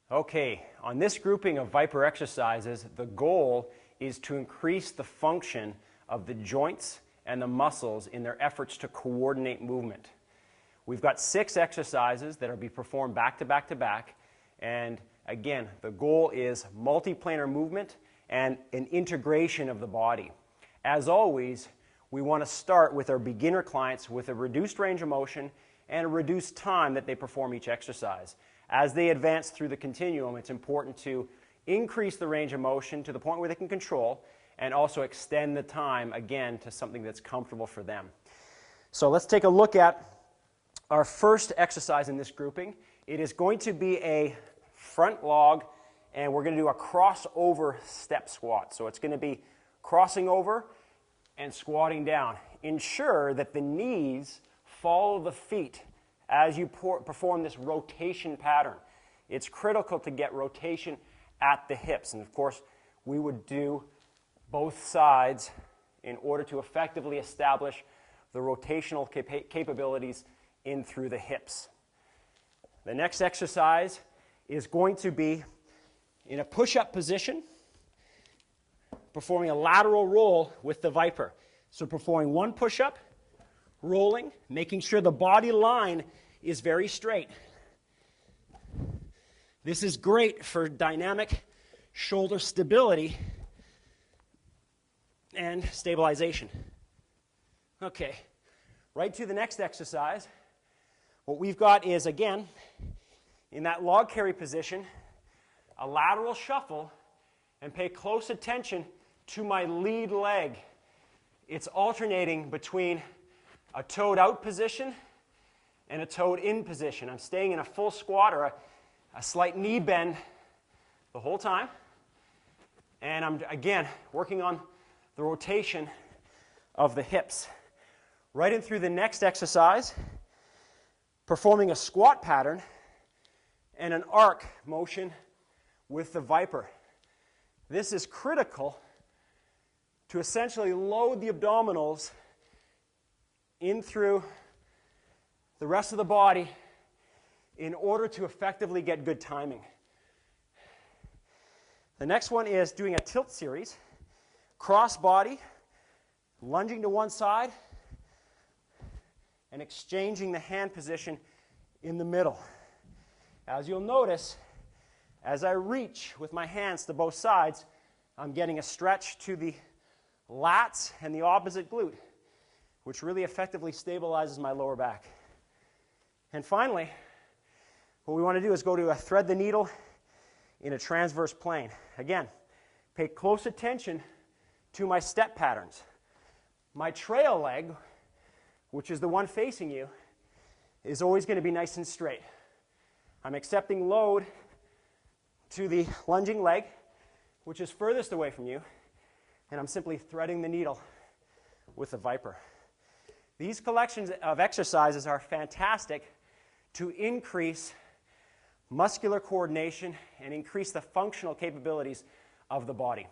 Okay, on this grouping of ViPR exercises, the goal is to increase the function of the joints and the muscles in their efforts to coordinate movement. We've got 6 exercises that will be performed back to back to back, and again, the goal is multiplanar movement and an integration of the body. As always, we want to start with our beginner clients with a reduced range of motion and a reduced time that they perform each exercise. As they advance through the continuum, it's important to increase the range of motion to the point where they can control and also extend the time, again, to something that's comfortable for them. So let's take a look at our first exercise in this grouping. It is going to be a front log, and we're going to do a crossover step squat. So it's going to be crossing over and squatting down. Ensure that the knees follow the feet as you perform this rotation pattern. It's critical to get rotation at the hips. And of course, we would do both sides in order to effectively establish the rotational capabilities in through the hips. The next exercise is going to be in a push-up position, performing a lateral roll with the ViPR. So performing one push-up, rolling, making sure the body line is very straight. This is great for dynamic shoulder stability and stabilization. Okay, right to the next exercise. What we've got is, again, in that log carry position, a lateral shuffle, and pay close attention to my lead leg. It's alternating between a toed out position and a toed in position. I'm staying in a full squat or a slight knee bend the whole time. And I'm, again, working on the rotation of the hips. Right in through the next exercise, performing a squat pattern and an arc motion with the ViPR. This is critical to essentially load the abdominals in through the rest of the body in order to effectively get good timing. The next one is doing a tilt series, cross body, lunging to one side, and exchanging the hand position in the middle. As you'll notice, as I reach with my hands to both sides, I'm getting a stretch to the lats and the opposite glute, which really effectively stabilizes my lower back. And finally, what we want to do is go to a thread the needle in a transverse plane. Again, pay close attention to my step patterns. My trail leg, which is the one facing you, is always going to be nice and straight. I'm accepting load to the lunging leg, which is furthest away from you, and I'm simply threading the needle with the ViPR. These collections of exercises are fantastic to increase muscular coordination and increase the functional capabilities of the body.